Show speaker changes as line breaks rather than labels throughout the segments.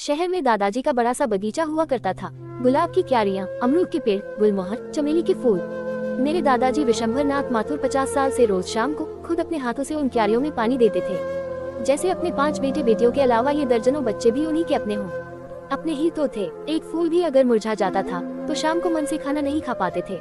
शहर में दादाजी का बड़ा सा बगीचा हुआ करता था। गुलाब की क्यारियां, अमरूद के पेड़, गुलमोहर, चमेली के फूल। मेरे दादाजी विशंभर नाथ माथुर 50 साल से रोज शाम को खुद अपने हाथों से उन क्यारियों में पानी देते थे। जैसे अपने 5 बेटे बेटियों के अलावा ये दर्जनों बच्चे भी उन्हीं के अपने हों। अपने ही तो थे। एक फूल भी अगर मुरझा जाता था तो शाम को मन से खाना नहीं खा पाते थे।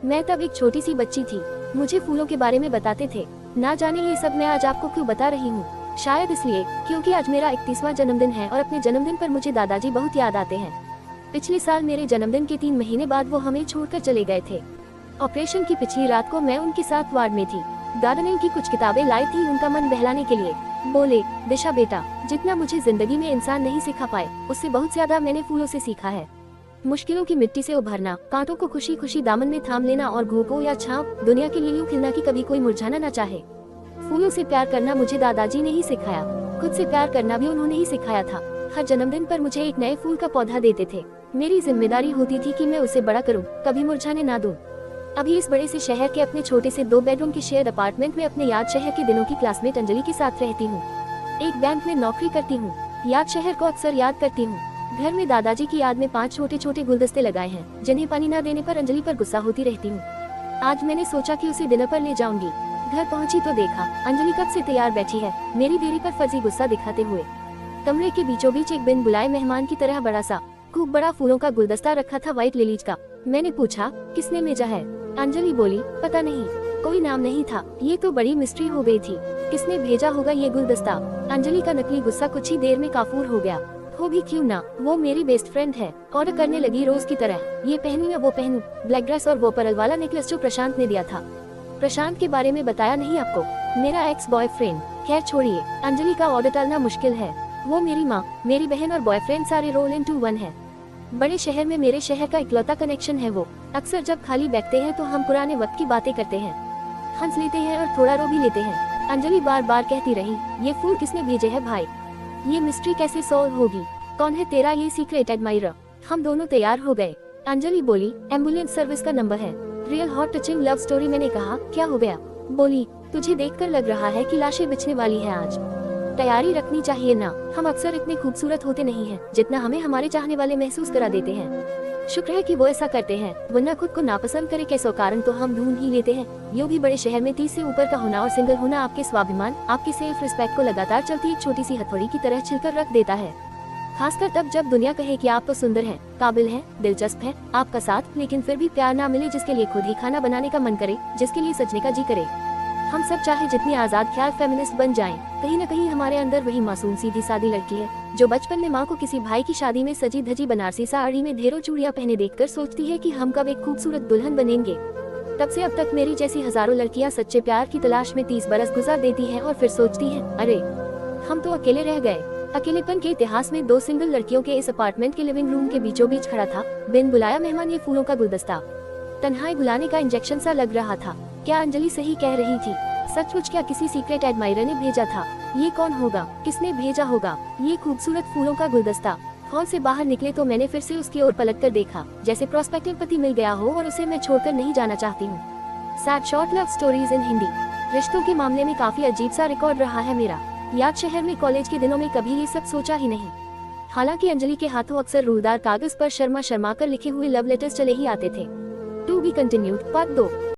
मैं तब एक छोटी सी बच्ची थी। मुझे फूलों के बारे में बताते थे। ना जाने ये सब मैं आज आपको क्यों बता रही हूँ। शायद इसलिए क्योंकि आज मेरा 31वां जन्मदिन है और अपने जन्मदिन पर मुझे दादाजी बहुत याद आते हैं। पिछले साल मेरे जन्मदिन के 3 महीने बाद वो हमें छोड़कर चले गए थे। ऑपरेशन की पिछली रात को मैं उनके साथ वार्ड में थी। दादा ने उनकी कुछ किताबें लाई थी उनका मन बहलाने के लिए। बोले, दिशा बेटा, जितना मुझे जिंदगी में इंसान नहीं सिखा पाए उससे बहुत ज्यादा मैंने फूलों से सीखा है। मुश्किलों की मिट्टी से उभरना, कांटों को खुशी खुशी दामन में थाम लेना और धूप हो या छांव, दुनिया के लिए यूं खिलना कि कभी कोई मुरझाना न चाहे। फूलों से प्यार करना मुझे दादाजी ने ही सिखाया। खुद से प्यार करना भी उन्होंने ही सिखाया था। हर जन्मदिन पर मुझे एक नए फूल का पौधा देते थे। मेरी जिम्मेदारी होती थी कि मैं उसे बड़ा करूं, कभी मुरझाने ना दूं। अभी इस बड़े से शहर के अपने छोटे से 2 बेडरूम के शेयर्ड अपार्टमेंट में अपने याद शहर के दिनों की क्लासमेट अंजलि के साथ रहती हूँ। एक बैंक में नौकरी करती हूँ। याद शहर को अक्सर याद करती हूँ। घर में दादाजी की याद में 5 छोटे छोटे गुलदस्ते लगाए हैं जिन्हें पानी न देने पर अंजलि पर गुस्सा होती रहती हूँ। आज मैंने सोचा कि उसे डिनर पर ले जाऊंगी। घर पहुंची तो देखा अंजलि कब से तैयार बैठी है, मेरी देरी पर फर्जी गुस्सा दिखाते हुए। कमरे के बीचों बीच एक बिन बुलाए मेहमान की तरह बड़ा सा खूब बड़ा फूलों का गुलदस्ता रखा था व्हाइट लिलीज का। मैंने पूछा, किसने भेजा है? अंजलि बोली, पता नहीं, कोई नाम नहीं था। ये तो बड़ी मिस्ट्री हो गई थी। किसने भेजा होगा ये गुलदस्ता? अंजलि का नकली गुस्सा कुछ ही देर में काफूर हो गया। हो भी क्यों ना, वो मेरी बेस्ट फ्रेंड है। ऑर्डर करने लगी रोज की तरह, ये पहनूं या वो पहनूं, ब्लैक ड्रेस और वो पर्ल वाला नेकलेस जो प्रशांत ने दिया था। प्रशांत के बारे में बताया नहीं आपको? मेरा एक्स बॉयफ्रेंड। खैर छोड़िए, अंजलि का ऑर्डर टालना मुश्किल है। वो मेरी माँ, मेरी बहन और बॉयफ्रेंड सारे रोल इन टू वन है। बड़े शहर में मेरे शहर का इकलौता कनेक्शन है वो। अक्सर जब खाली बैठते हैं तो हम पुराने वक्त की बातें करते हैं, हंस लेते हैं और थोड़ा रो भी लेते हैं। अंजलि बार बार कहती रही, ये फूल किसने भेजे है भाई? ये मिस्ट्री कैसे सॉल्व होगी? कौन है तेरा ये सीक्रेट एडमायरर? हम दोनों तैयार हो गए। अंजलि बोली, एम्बुलेंस सर्विस का नंबर है। Real hot touching love story. मैंने कहा, क्या हो गया? बोली, तुझे देखकर लग रहा है कि लाशें बिछने वाली है आज। तैयारी रखनी चाहिए ना। हम अक्सर इतने खूबसूरत होते नहीं हैं जितना हमें हमारे चाहने वाले महसूस करा देते हैं। शुक्र है कि वो ऐसा करते हैं, वरना खुद को नापसंद करे कैसो कारण तो हम ढूंढ ही लेते हैं। यो भी बड़े शहर में 30 से ऊपर का होना और सिंगल होना आपके स्वाभिमान, आपकी सेल्फ रिस्पेक्ट को लगातार चलती एक छोटी सी हथौड़ी की तरह छिलकर रख देता है। खासकर तब जब दुनिया कहे कि आप तो सुंदर हैं, काबिल हैं, दिलचस्प हैं, आपका साथ, लेकिन फिर भी प्यार ना मिले, जिसके लिए खुद ही खाना बनाने का मन करे, जिसके लिए सजने का जी करे। हम सब चाहे जितनी आजाद ख्याल फेमिनिस्ट बन जाएं, कहीं न कहीं हमारे अंदर वही मासूम सीधी सादी लड़की है जो बचपन में माँ को किसी भाई की शादी में सजी धजी बनारसी साड़ी में ढेरों चूड़ियां पहने देखकर सोचती है कि हम कब एक खूबसूरत दुल्हन बनेंगे। तब से अब तक मेरी जैसी हजारों लड़कियां सच्चे प्यार की तलाश में 30 बरस गुजार देती हैं और फिर सोचती हैं, अरे हम तो अकेले रह गए। अकेलेपन के इतिहास में 2 सिंगल लड़कियों के इस अपार्टमेंट के लिविंग रूम के बीचों बीच खड़ा था बिन बुलाया मेहमान ये फूलों का गुलदस्ता। तन्हाई बुलाने का इंजेक्शन सा लग रहा था। क्या अंजलि सही कह रही थी? सचमुच क्या किसी सीक्रेट एडमायरर ने भेजा था? ये कौन होगा? किसने भेजा होगा ये खूबसूरत फूलों का गुलदस्ता? हॉल से बाहर निकले तो मैंने फिर से उसकी ओर पलटकर देखा, जैसे प्रोस्पेक्टिव पति मिल गया हो और उसे मैं छोड़कर नहीं जाना चाहती हूँ। Sad short love stories in Hindi. रिश्तों के मामले में काफी अजीब सा रिकॉर्ड रहा है मेरा। याद शहर में कॉलेज के दिनों में कभी ये सब सोचा ही नहीं। हालांकि अंजलि के हाथों अक्सर रूलदार कागज पर शर्मा शर्मा कर लिखे हुए लव लेटर्स चले ही आते थे। To be continued, part 2।